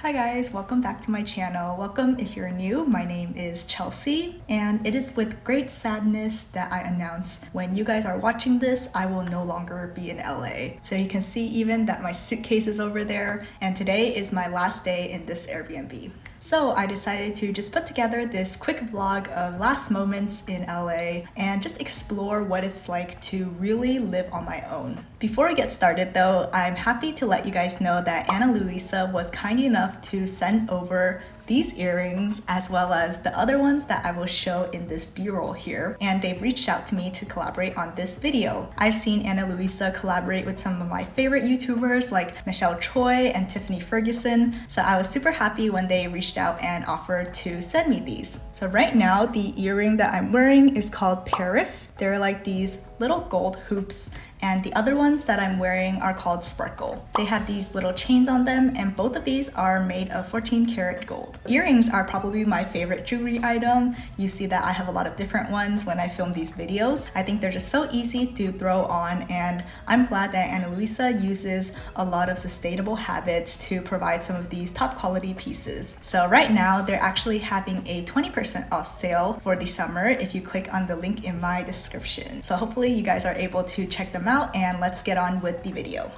Hi guys, welcome back to my channel. Welcome if you're new. My name is Chelsea, and it is with great sadness that I announce when you guys are watching this, I will no longer be in LA. So you can see even that my suitcase is over there, and today is my last day in this Airbnb. So I decided to just put together this quick vlog of last moments in LA and just explore what it's like to really live on my own. Before we get started though, I'm happy to let you guys know that Luisa was kind enough to send over these earrings as well as the other ones that I will show in this b-roll here, and they've reached out to me to collaborate on this video. I've seen Luisa collaborate with some of my favorite YouTubers like Michelle Choi and Tiffany Ferguson, so I was super happy when they reached out and offered to send me these. So right now the earring that I'm wearing is called Paris. They're like these little gold hoops, and the other ones that I'm wearing are called Sparkle. They have these little chains on them, and both of these are made of 14 karat gold. Earrings are probably my favorite jewelry item. You see that I have a lot of different ones when I film these videos. I think they're just so easy to throw on, and I'm glad that Luisa uses a lot of sustainable habits to provide some of these top quality pieces. So right now they're actually having a 20% off sale for the summer if you click on the link in my description. So hopefully you guys are able to check them out, and let's get on with the video.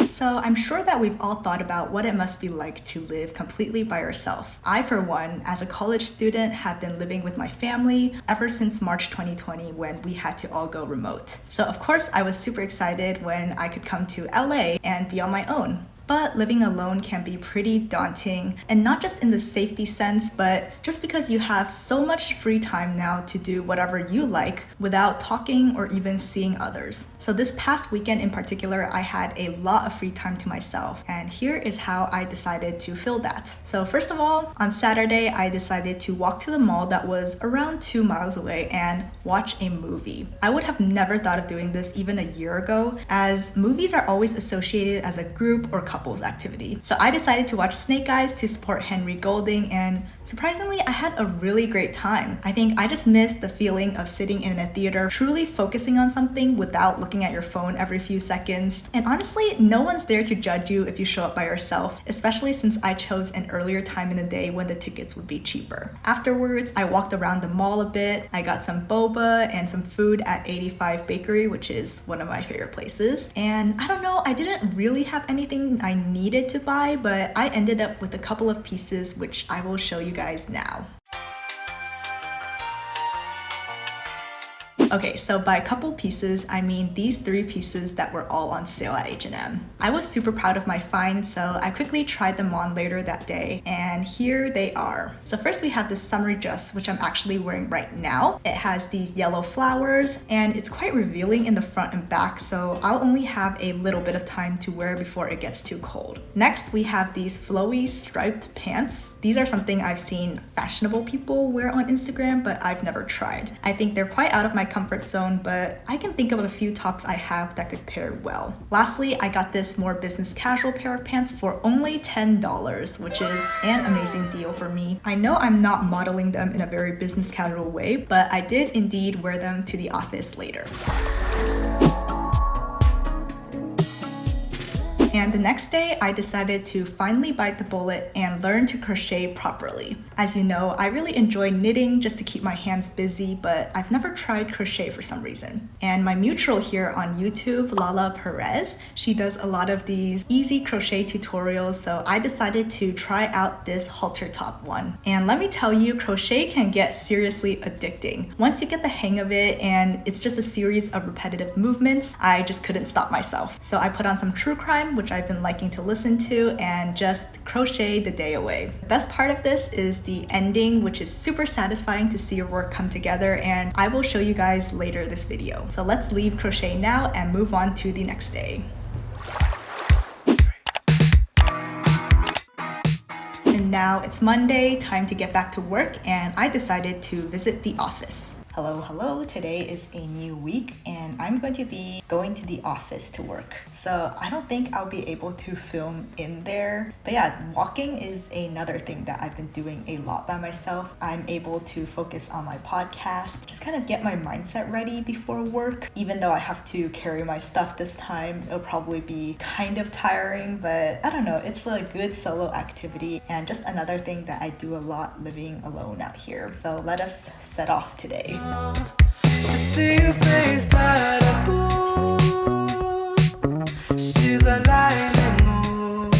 So I'm sure that we've all thought about what it must be like to live completely by yourself. I, for one, as a college student, have been living with my family ever since March 2020 when we had to all go remote. So of course I was super excited when I could come to LA and be on my own. But living alone can be pretty daunting, and not just in the safety sense, but just because you have so much free time now to do whatever you like without talking or even seeing others. So this past weekend in particular, I had a lot of free time to myself, and here is how I decided to fill that. So first of all, on Saturday, I decided to walk to the mall that was around 2 miles away and watch a movie. I would have never thought of doing this even a year ago, as movies are always associated as a group or couples activity. So I decided to watch Snake Eyes to support Henry Golding, and surprisingly, I had a really great time. I think I just missed the feeling of sitting in a theater, truly focusing on something without looking at your phone every few seconds. And honestly, no one's there to judge you if you show up by yourself, especially since I chose an earlier time in the day when the tickets would be cheaper. Afterwards, I walked around the mall a bit. I got some boba and some food at 85 Bakery, which is one of my favorite places. And I don't know, I didn't really have anything I needed to buy, but I ended up with a couple of pieces which I will show you guys now. Okay, so by a couple pieces, I mean these 3 pieces that were all on sale at H&M. I was super proud of my find, so I quickly tried them on later that day, and here they are. So first we have this summery dress, which I'm actually wearing right now. It has these yellow flowers, and it's quite revealing in the front and back, so I'll only have a little bit of time to wear before it gets too cold. Next, we have these flowy striped pants. These are something I've seen fashionable people wear on Instagram, but I've never tried. I think they're quite out of my comfort zone, but I can think of a few tops I have that could pair well. Lastly, I got this more business casual pair of pants for only $10, which is an amazing deal for me. I know I'm not modeling them in a very business casual way, but I did indeed wear them to the office later. And the next day, I decided to finally bite the bullet and learn to crochet properly. As you know, I really enjoy knitting just to keep my hands busy, but I've never tried crochet for some reason. And my mutual here on YouTube, Lala Perez, she does a lot of these easy crochet tutorials, so I decided to try out this halter top one. And let me tell you, crochet can get seriously addicting. Once you get the hang of it and it's just a series of repetitive movements, I just couldn't stop myself. So I put on some true crime, which I've been liking to listen to, and just crochet the day away. The best part of this is the ending, which is super satisfying to see your work come together, and I will show you guys later this video. So let's leave crochet now and move on to the next day. And now it's Monday, time to get back to work, and I decided to visit the office. Hello. Today is a new week and I'm going to be going to the office to work. So I don't think I'll be able to film in there. But yeah, walking is another thing that I've been doing a lot by myself. I'm able to focus on my podcast, just kind of get my mindset ready before work. Even though I have to carry my stuff this time, it'll probably be kind of tiring, but I don't know, it's a good solo activity and just another thing that I do a lot living alone out here. So let us set off today. To see your face light up, ooh, she's a lightning mood.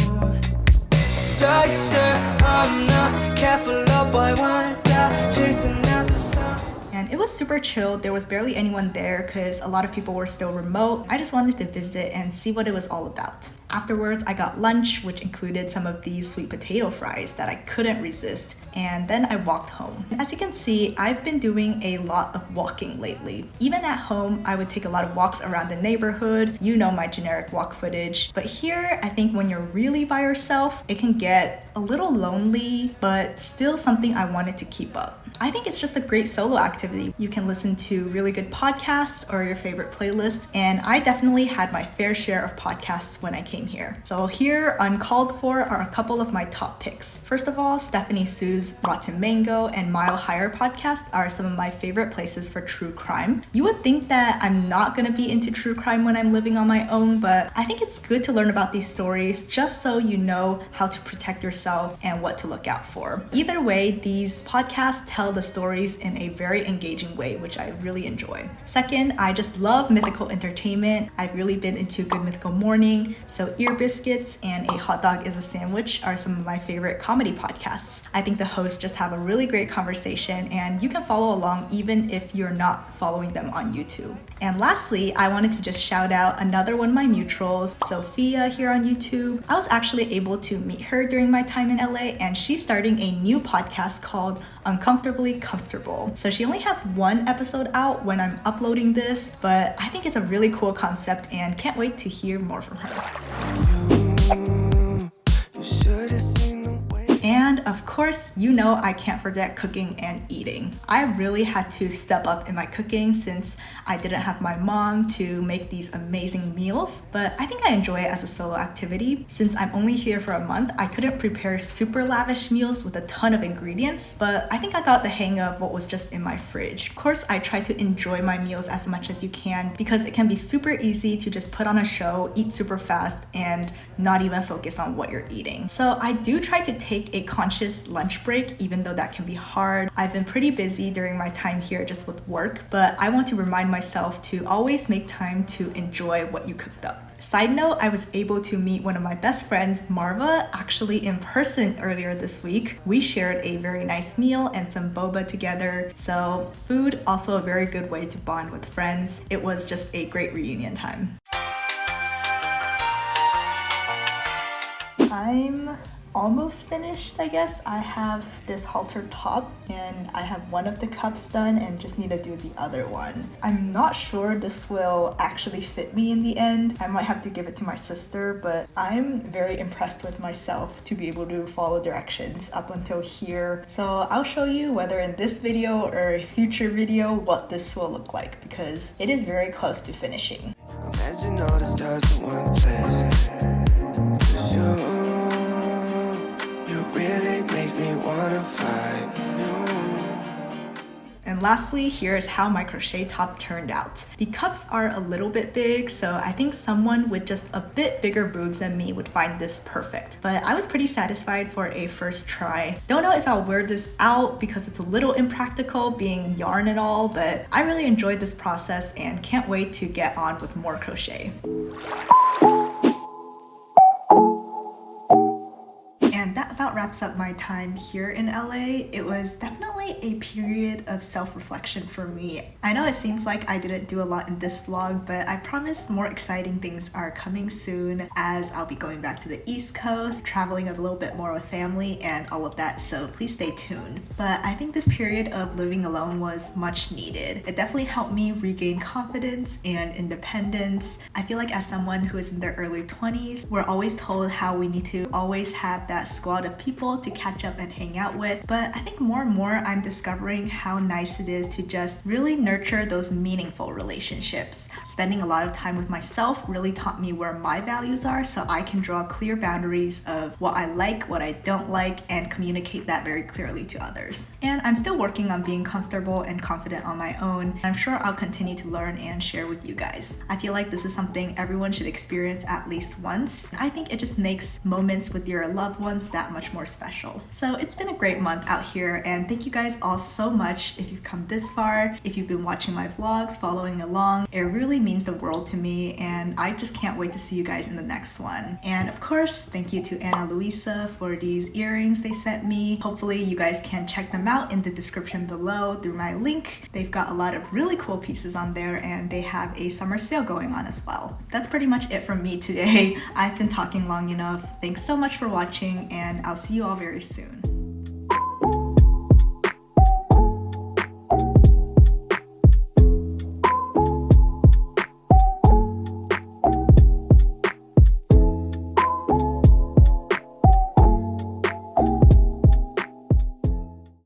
Structure, I'm not careful up, I want that, chasing out the sun. And it was super chill. There was barely anyone there because a lot of people were still remote. I just wanted to visit and see what it was all about. Afterwards, I got lunch, which included some of these sweet potato fries that I couldn't resist. And then I walked home. As you can see, I've been doing a lot of walking lately. Even at home, I would take a lot of walks around the neighborhood. You know my generic walk footage. But here, I think when you're really by yourself, it can get a little lonely, but still something I wanted to keep up. I think it's just a great solo activity. You can listen to really good podcasts or your favorite playlist, and I definitely had my fair share of podcasts when I came here. So here, uncalled for, are a couple of my top picks. First of all, Stephanie Sue's Rotten Mango and Mile Higher podcast are some of my favorite places for true crime. You would think that I'm not gonna be into true crime when I'm living on my own, but I think it's good to learn about these stories just so you know how to protect yourself and what to look out for. Either way, these podcasts tell the stories in a very engaging way, which I really enjoy. Second, I just love mythical entertainment. I've really been into Good Mythical Morning, so Ear Biscuits and A Hot Dog is a Sandwich are some of my favorite comedy podcasts. I think the hosts just have a really great conversation and you can follow along even if you're not following them on YouTube. And lastly, I wanted to just shout out another one of my mutuals, Sophia here on YouTube. I was actually able to meet her during my time in LA and she's starting a new podcast called Uncomfortably Comfortable. So she only has one episode out when I'm uploading this, but I think it's a really cool concept and can't wait to hear more from her. You should have seen the way. And of course, you know I can't forget cooking and eating. I really had to step up in my cooking since I didn't have my mom to make these amazing meals, but I think I enjoy it as a solo activity. Since I'm only here for a month, I couldn't prepare super lavish meals with a ton of ingredients, but I think I got the hang of what was just in my fridge. Of course, I try to enjoy my meals as much as you can because it can be super easy to just put on a show, eat super fast, and not even focus on what you're eating. So I do try to take a conscious lunch break, even though that can be hard. I've been pretty busy during my time here just with work, but I want to remind myself to always make time to enjoy what you cooked up. Side note, I was able to meet one of my best friends, Marva, actually in person earlier this week. We shared a very nice meal and some boba together. So food, also a very good way to bond with friends. It was just a great reunion time. I'm almost finished, I guess. I have this halter top and I have one of the cups done and just need to do the other one. I'm not sure this will actually fit me in the end. I might have to give it to my sister, but I'm very impressed with myself to be able to follow directions up until here. So I'll show you whether in this video or a future video what this will look like because it is very close to finishing. Imagine all the stars in one place. 'Cause you really make me wanna fly. And lastly, here's how my crochet top turned out. The cups are a little bit big, so I think someone with just a bit bigger boobs than me would find this perfect. But I was pretty satisfied for a first try. Don't know if I'll wear this out because it's a little impractical being yarn and all, but I really enjoyed this process and can't wait to get on with more crochet. And that about wraps up my time here in LA. It was definitely a period of self-reflection for me. I know it seems like I didn't do a lot in this vlog, but I promise more exciting things are coming soon as I'll be going back to the East Coast, traveling a little bit more with family and all of that, so please stay tuned. But I think this period of living alone was much needed. It definitely helped me regain confidence and independence. I feel like as someone who is in their early 20s, we're always told how we need to always have that squad of people to catch up and hang out with, but I think more and more I'm discovering how nice it is to just really nurture those meaningful relationships. Spending a lot of time with myself really taught me where my values are, so I can draw clear boundaries of what I like, what I don't like, and communicate that very clearly to others. And I'm still working on being comfortable and confident on my own. I'm sure I'll continue to learn and share with you guys. I feel like this is something everyone should experience at least once. I think it just makes moments with your loved ones that much more special. So it's been a great month out here, and thank you guys all so much if you've come this far, if you've been watching my vlogs, following along. It really means the world to me, and I just can't wait to see you guys in the next one. And of course, thank you to Luisa for these earrings they sent me. Hopefully you guys can check them out in the description below through my link. They've got a lot of really cool pieces on there, and they have a summer sale going on as well. That's pretty much it from me today. I've been talking long enough. Thanks so much for watching, and I'll see you all very soon.